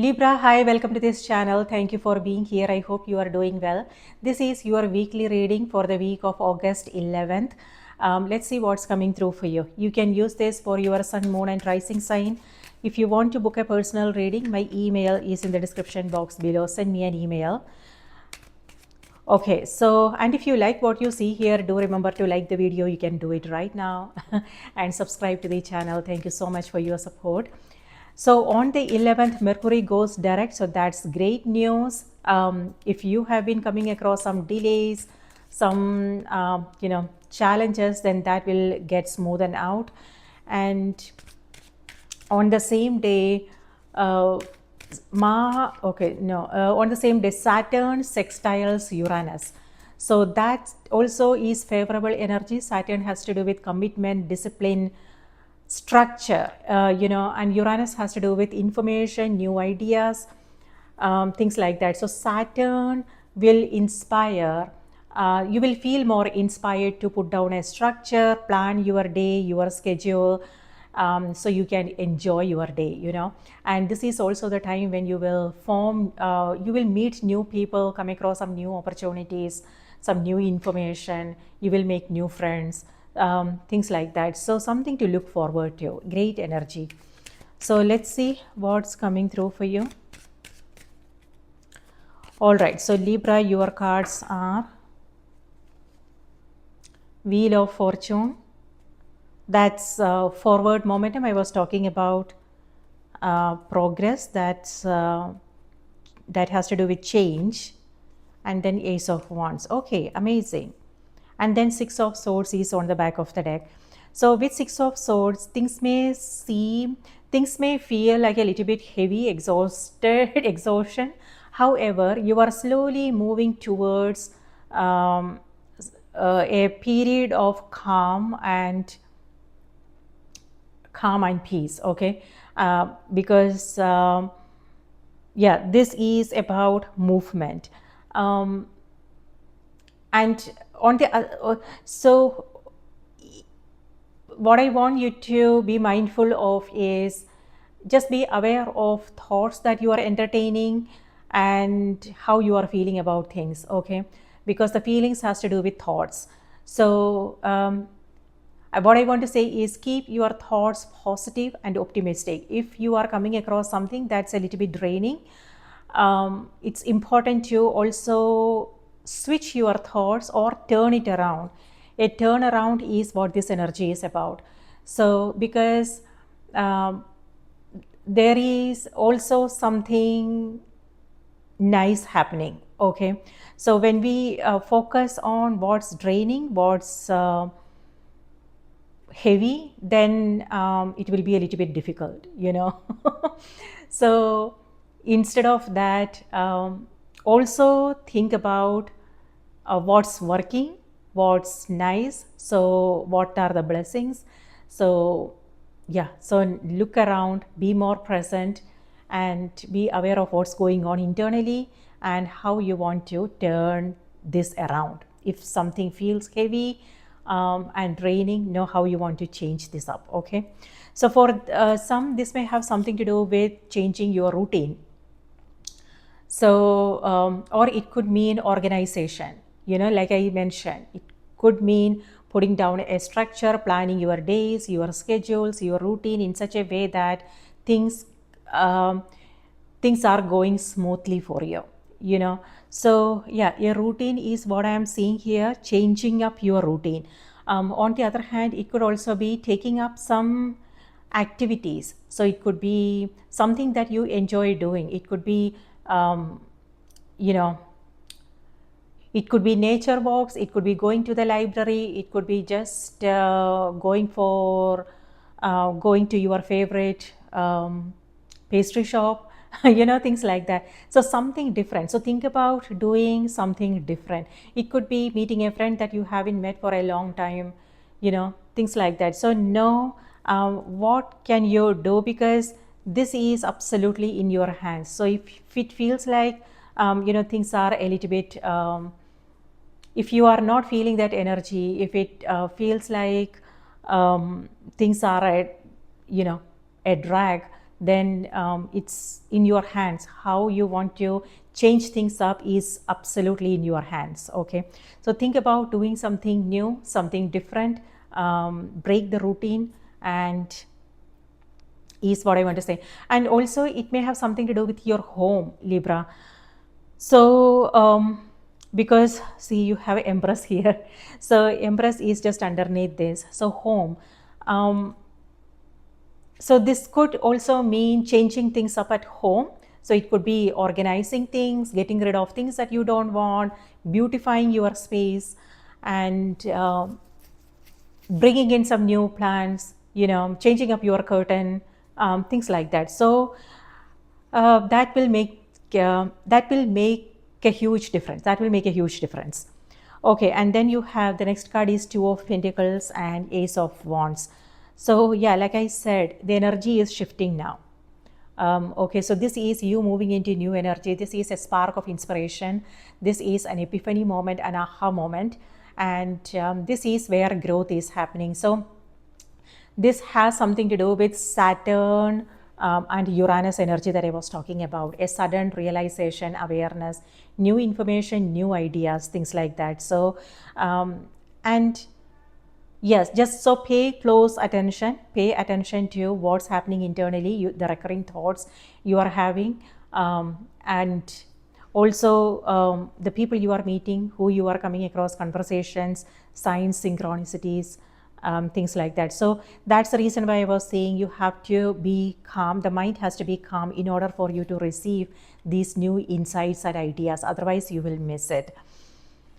Libra, hi, welcome to this channel. Thank you for being here. I hope you are doing well. This is your weekly reading for the week of August 11th. Let's see what's coming through for you. You can use this for your sun, moon, and rising sign. If you want to book a personal reading, my email is in the description box below. Send me an email. Okay, so, and if you like what you see here, do remember to like the video. You can do it right now and subscribe to the channel. Thank you so much for your support. So on the 11th, Mercury goes direct. So that's great news. If you have been coming across some delays, some, challenges, then that will get smoothened out. And on the same day, on the same day, Saturn sextiles Uranus. So that also is favorable energy. Saturn has to do with commitment, discipline, structure, and Uranus has to do with information, new ideas, things like that. So Saturn will inspire. You will feel more inspired to put down a structure, plan your day, your schedule, so you can enjoy your day, and this is also the time when you will you will meet new people, come across some new opportunities, some new information, you will make new friends, things like that. So something to look forward to, great energy. So let's see what's coming through for you. All right, so Libra, your cards are Wheel of Fortune. That's forward momentum. I was talking about progress. That has to do with change. And then Ace of Wands. Okay, amazing. And then Six of Swords is on the back of the deck. So with Six of Swords, things may feel like a little bit heavy, exhaustion. However, you are slowly moving towards a period of calm and peace. Okay, because this is about movement, and on the so what I want you to be mindful of is just be aware of thoughts that you are entertaining and how you are feeling about things. Okay, because the feelings has to do with thoughts. So what I want to say is keep your thoughts positive and optimistic. If you are coming across something that's a little bit draining, it's important to also switch your thoughts or turn it around. A turnaround is what this energy is about. So because there is also something nice happening. Okay, so when we focus on what's draining, what's heavy, then it will be a little bit difficult, So instead of that, also think about what's working, what's nice, so what are the blessings. So so look around, be more present, and be aware of what's going on internally and how you want to turn this around. If something feels heavy and draining, know how you want to change this up. Okay, so for some, this may have something to do with changing your routine. So or it could mean organization, like I mentioned. It could mean putting down a structure, planning your days, your schedules, your routine in such a way that things are going smoothly for you. So your routine is what I am seeing here, changing up your routine. On the other hand, it could also be taking up some activities. So it could be something that you enjoy doing. It could be it could be nature walks, it could be going to the library, it could be just going to your favorite pastry shop, things like that. So something different. So think about doing something different. It could be meeting a friend that you haven't met for a long time, things like that. So know what can you do, because this is absolutely in your hands. So if it feels like things are a little bit if you are not feeling that energy, if it feels like things are a drag, then it's in your hands. How you want to change things up is absolutely in your hands. Okay, so think about doing something new, something different, break the routine, and is what I want to say. And also it may have something to do with your home, Libra. So because see, you have Empress here, so Empress is just underneath this, so home. So this could also mean changing things up at home. So it could be organizing things, getting rid of things that you don't want, beautifying your space, and bringing in some new plants, changing up your curtain, things like that. So that will make a huge difference. That will make a huge difference. Okay, and then you have the next card is Two of Pentacles and Ace of Wands. So yeah, like I said, the energy is shifting now. Okay, so this is you moving into new energy. This is a spark of inspiration. This is an epiphany moment, an aha moment, and this is where growth is happening. So this has something to do with Saturn and Uranus energy that I was talking about, a sudden realization, awareness, new information, new ideas, things like that. So, and yes, just so pay close attention, pay attention to what's happening internally, the recurring thoughts you are having, and also the people you are meeting, who you are coming across, conversations, signs, synchronicities, things like that. So that's the reason why I was saying you have to be calm. The mind has to be calm in order for you to receive these new insights and ideas. Otherwise, you will miss it.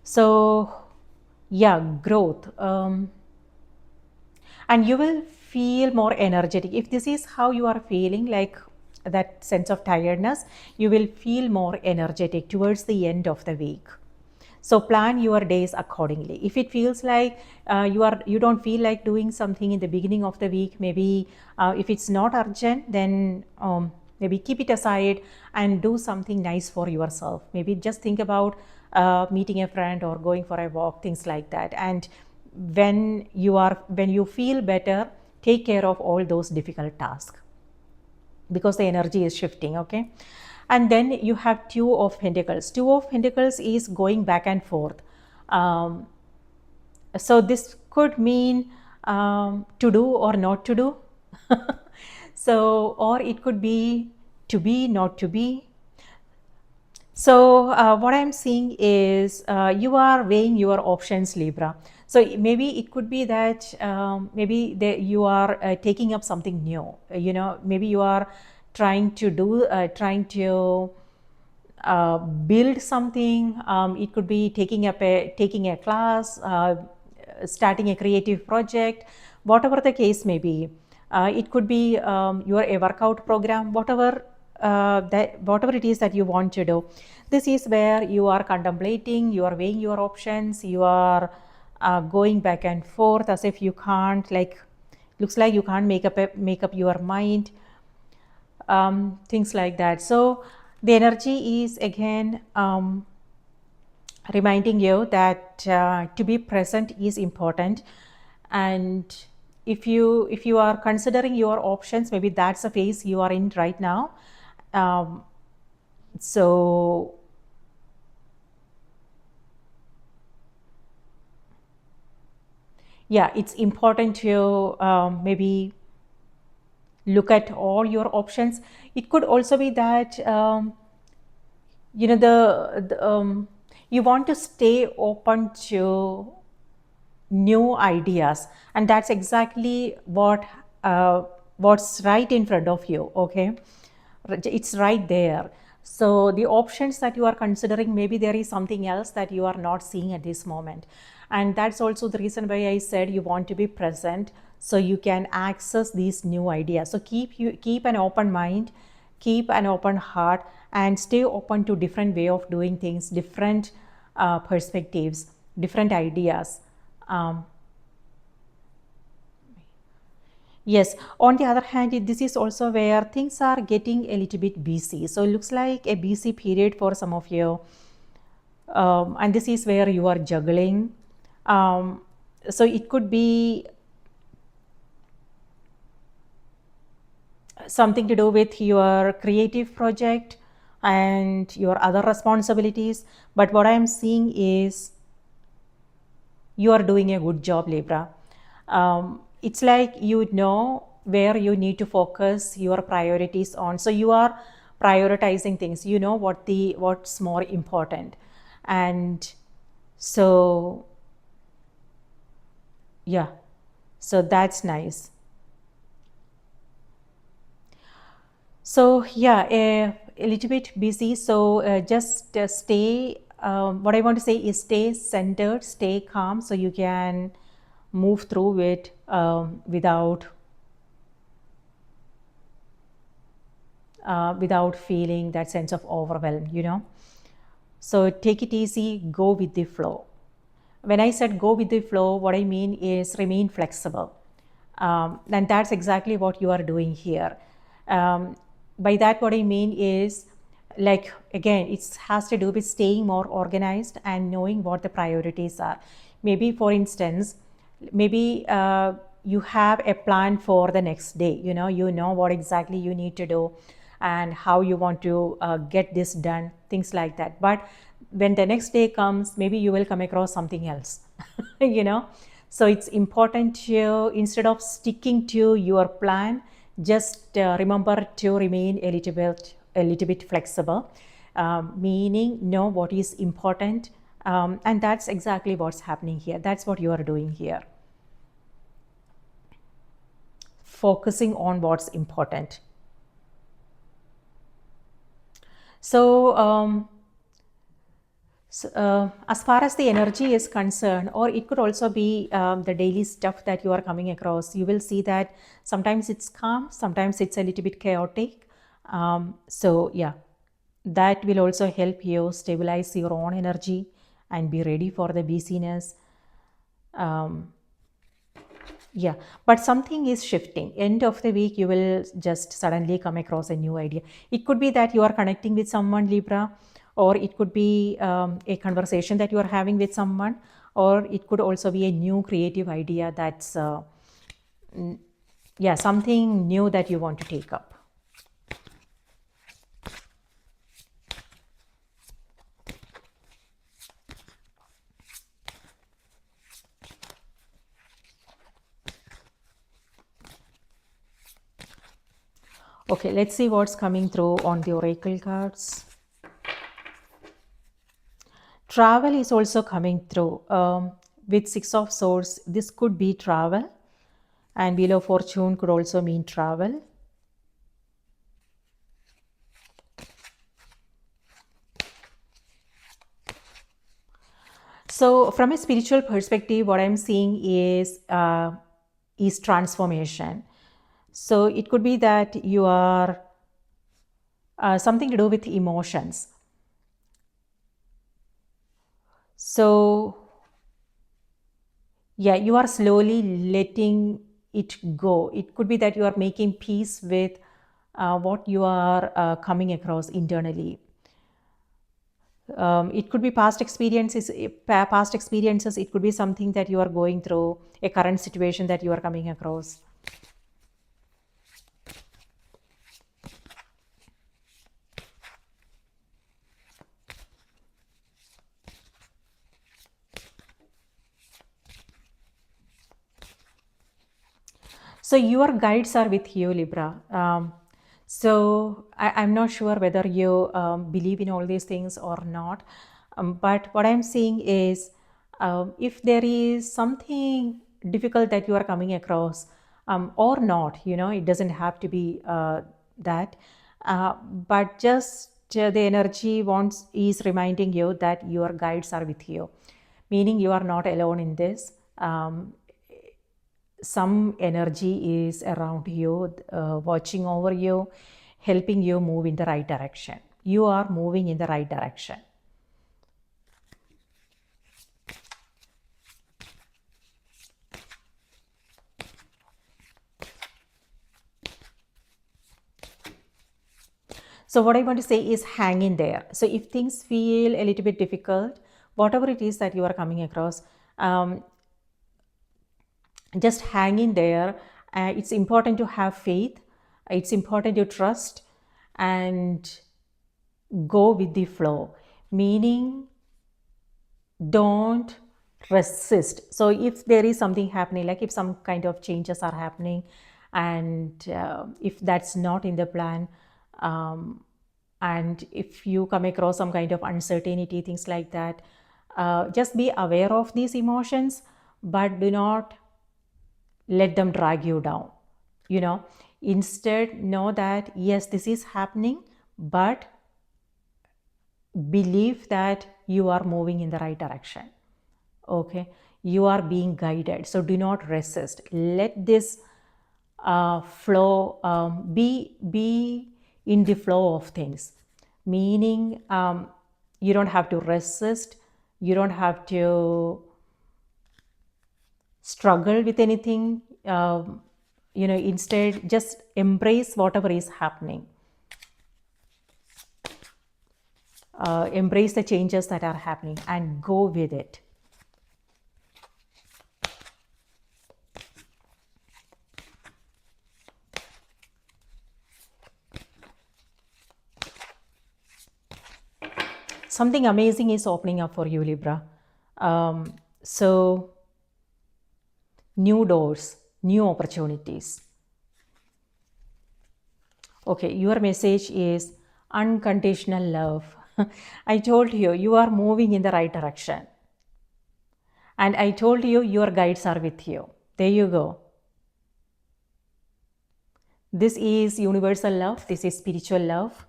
So yeah, growth. And you will feel more energetic. If this is how you are feeling, like that sense of tiredness, you will feel more energetic towards the end of the week. So plan your days accordingly. If it feels like you don't feel like doing something in the beginning of the week, maybe if it's not urgent, then maybe keep it aside and do something nice for yourself. Maybe just think about meeting a friend or going for a walk, things like that. And when you feel better, take care of all those difficult tasks, because the energy is shifting. Okay, and then you have Two of Pentacles. Two of Pentacles is going back and forth. So this could mean to do or not to do. So, or it could be to be, not to be. So what I'm seeing is you are weighing your options, Libra. So maybe it could be that maybe you are taking up something new. Maybe you are trying to build something. It could be taking a class, starting a creative project, whatever the case may be. It could be a workout program, whatever it is that you want to do. This is where you are contemplating, you are weighing your options, you are going back and forth as if you can't, looks like you can't make up your mind, things like that. So the energy is again reminding you that to be present is important. And if you are considering your options, maybe that's a phase you are in right now. So yeah, it's important to maybe look at all your options. It could also be that you want to stay open to new ideas, and that's exactly what's right in front of you. Okay, it's right there. So the options that you are considering, maybe there is something else that you are not seeing at this moment, and that's also the reason why I said you want to be present so you can access these new ideas. So keep an open mind, keep an open heart, and stay open to different way of doing things, different perspectives, different ideas. Yes, on the other hand, this is also where things are getting a little bit busy. So it looks like a busy period for some of you. And this is where you are juggling. So it could be something to do with your creative project and your other responsibilities. But what I am seeing is you are doing a good job, Libra. It's like you know where you need to focus your priorities on. So you are prioritizing things. You know what's more important, and so yeah, so that's nice. So yeah, a little bit busy. So just stay. What I want to say is stay centered, stay calm, so you can move through it without feeling that sense of overwhelm. So take it easy, go with the flow. When I said go with the flow, what I mean is remain flexible. And that's exactly what you are doing here. By that, what I mean is, like, again, it has to do with staying more organized and knowing what the priorities are. Maybe, for instance, maybe you have a plan for the next day. You know what exactly you need to do and how you want to get this done, things like that. But when the next day comes, maybe you will come across something else. you know so it's important to, instead of sticking to your plan, just remember to remain a little bit flexible, meaning know what is important. And that's exactly what's happening here. That's what you are doing here, focusing on what's important. So as far as the energy is concerned, or it could also be the daily stuff that you are coming across, you will see that sometimes it's calm, sometimes it's a little bit chaotic. So yeah, that will also help you stabilize your own energy and be ready for the busyness. Um, yeah, but something is shifting. End of the week, you will just suddenly come across a new idea. It could be that you are connecting with someone, Libra, or it could be a conversation that you are having with someone, or it could also be a new creative idea that's, yeah, something new that you want to take up. Okay, let's see what's coming through on the oracle cards. Travel is also coming through with Six of Swords. This could be travel, and Wheel of Fortune could also mean travel. So, from a spiritual perspective, what I'm seeing is transformation. So, it could be that you are something to do with emotions. So, yeah, you are slowly letting it go. It could be that you are making peace with what you are coming across internally. It could be past experiences. Past experiences. It could be something that you are going through, a current situation that you are coming across. So your guides are with you, Libra. So I'm not sure whether you believe in all these things or not. But what I'm seeing is, if there is something difficult that you are coming across, or not, it doesn't have to be that. But just the energy wants is reminding you that your guides are with you, meaning you are not alone in this. Some energy is around you, watching over you, helping you move in the right direction. You are moving in the right direction. So what I want to say is hang in there. So if things feel a little bit difficult, whatever it is that you are coming across, just hang in there. It's important to have faith, It's important to trust and go with the flow, meaning don't resist. So if there is something happening, like if some kind of changes are happening, and if that's not in the plan, and if you come across some kind of uncertainty, things like that, just be aware of these emotions, but do not let them drag you down. You know, instead know that yes, this is happening, but believe that you are moving in the right direction. Okay, you are being guided, so do not resist. Let this flow, be in the flow of things, meaning you don't have to resist, you don't have to struggle with anything. Instead just embrace whatever is happening. Embrace the changes that are happening and go with it. Something amazing is opening up for you, Libra. So new doors, new opportunities. Okay, your message is unconditional love. I told you, you are moving in the right direction. And I told you, your guides are with you. There you go. This is universal love. This is spiritual love.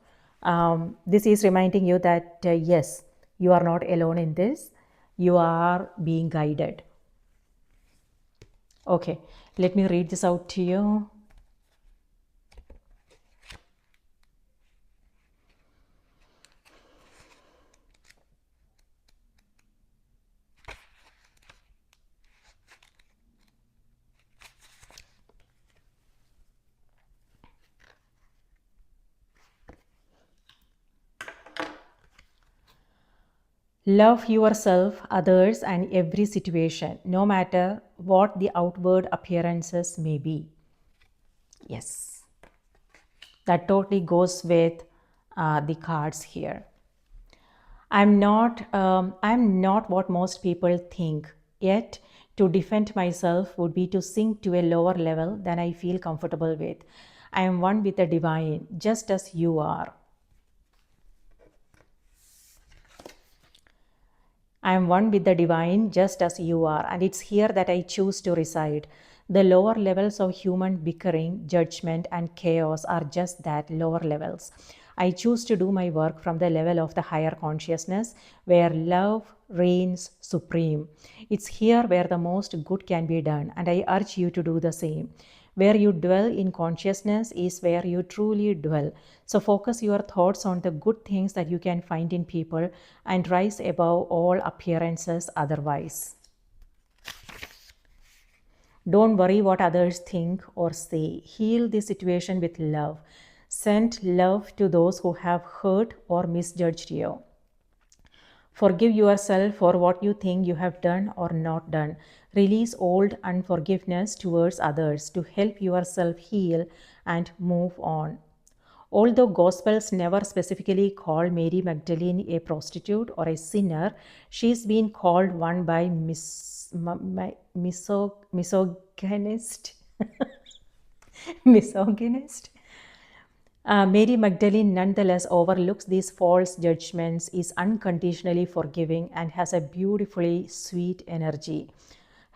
This is reminding you that yes, you are not alone in this. You are being guided. Okay, let me read this out to you. Love yourself, others, and every situation, no matter what the outward appearances may be. Yes, that totally goes with the cards here. I'm not what most people think. Yet, to defend myself would be to sink to a lower level than I feel comfortable with. I am one with the divine, just as you are. I am one with the divine just as you are, and it's here that I choose to reside. The lower levels of human bickering, judgment, and chaos are just that, lower levels. I choose to do my work from the level of the higher consciousness where love reigns supreme. It's here where the most good can be done, and I urge you to do the same. Where you dwell in consciousness is where you truly dwell. So focus your thoughts on the good things that you can find in people and rise above all appearances otherwise. Don't worry what others think or say. Heal the situation with love. Send love to those who have hurt or misjudged you. Forgive yourself for what you think you have done or not done. Release old unforgiveness towards others to help yourself heal and move on. Although Gospels never specifically call Mary Magdalene a prostitute or a sinner, she's been called one by misogynist. misogynist. Mary Magdalene nonetheless overlooks these false judgments, is unconditionally forgiving, and has a beautifully sweet energy.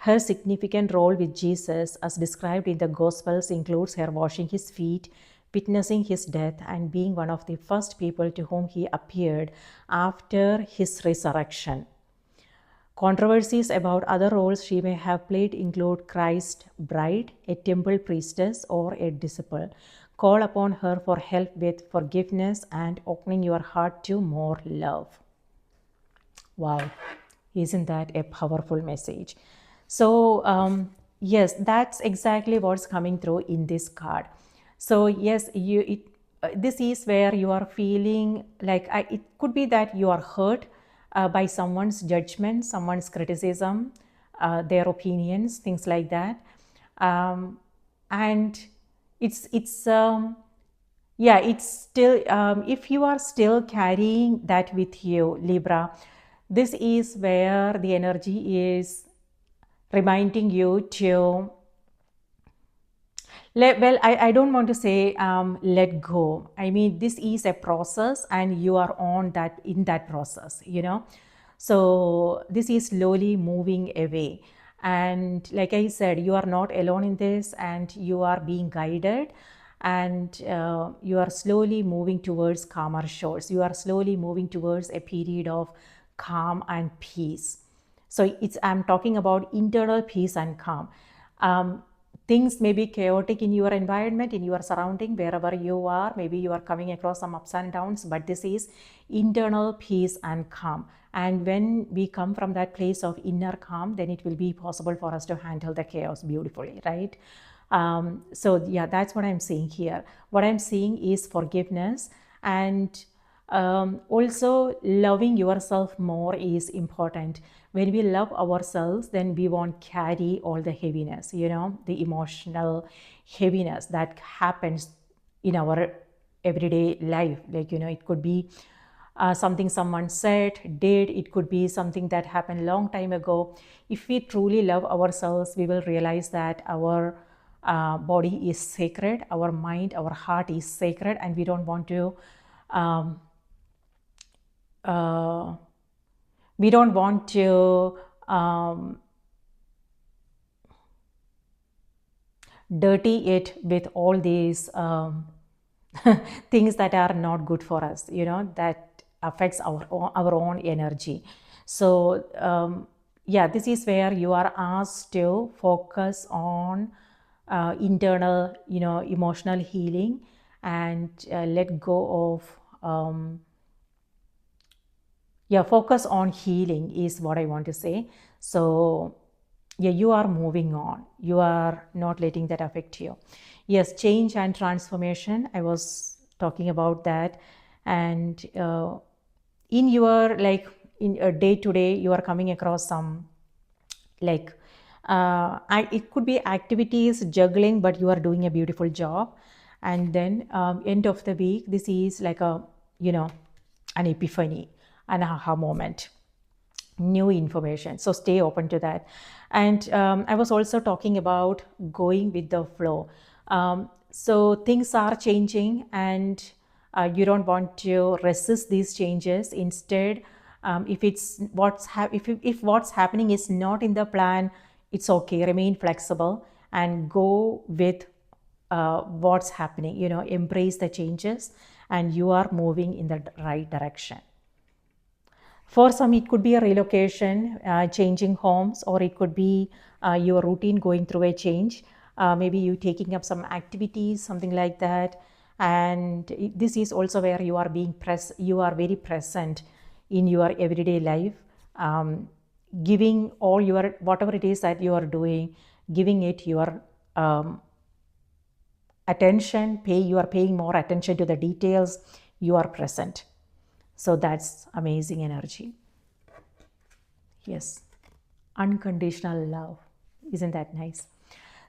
Her significant role with Jesus, as described in the Gospels, includes her washing his feet, witnessing his death, and being one of the first people to whom he appeared after his resurrection. Controversies about other roles she may have played include Christ's bride, a temple priestess, or a disciple. Call upon her for help with forgiveness and opening your heart to more love. Wow, isn't that a powerful message? So, yes, that's exactly what's coming through in this card. So, yes, this is where you are feeling like it could be that you are hurt by someone's judgment, someone's criticism, their opinions, things like that. And it's yeah, it's still, if you are still carrying that with you, Libra, this is where the energy is reminding you to well, I don't want to say let go. I mean, this is a process and you are on that, in that process, you know. So this is slowly moving away. And like I said, you are not alone in this and you are being guided, and you are slowly moving towards calmer shores. You are slowly moving towards a period of calm and peace. So I'm talking about internal peace and calm. Things may be chaotic in your environment, in your surrounding, wherever you are. Maybe you are coming across some ups and downs, but this is internal peace and calm. And when we come from that place of inner calm, then it will be possible for us to handle the chaos beautifully, right? So yeah, that's what I'm saying here. What I'm seeing is forgiveness, and also loving yourself more is important. When we love ourselves, then we won't carry all the heaviness, you know, the emotional heaviness that happens in our everyday life. Like, you know, it could be something someone said, did, it could be something that happened long time ago. If we truly love ourselves, we will realize that our body is sacred, our mind, our heart is sacred, and we don't want to um, uh, we don't want to dirty it with all these things that are not good for us, you know, that affects our own energy. So yeah, this is where you are asked to focus on internal, you know, emotional healing, and let go of yeah, focus on healing is what I want to say. So yeah, you are moving on, you are not letting that affect you. Yes, change and transformation, I was talking about that. And in your, like, in a day to day, you are coming across some, like, it could be activities juggling, but you are doing a beautiful job. And then end of the week, this is like a, you know, an epiphany, an aha moment, new information. So stay open to that. And I was also talking about going with the flow. So things are changing, and you don't want to resist these changes. Instead, if it's if what's happening is not in the plan, it's okay. Remain flexible and go with what's happening. You know, embrace the changes, and you are moving in the right direction. For some, it could be a relocation, changing homes, or it could be your routine going through a change. Maybe you taking up some activities, something like that. And this is also where you are you are very present in your everyday life, giving all your, whatever it is that you are doing, giving it your attention. You are paying more attention to the details. You are present. So that's amazing energy. Yes, unconditional love. Isn't that nice?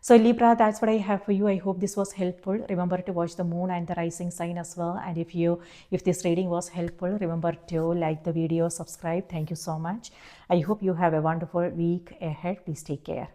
So Libra, that's what I have for you. I hope this was helpful. Remember to watch the moon and the rising sign as well. And if this reading was helpful, remember to like the video, subscribe. Thank you so much. I hope you have a wonderful week ahead. Please take care.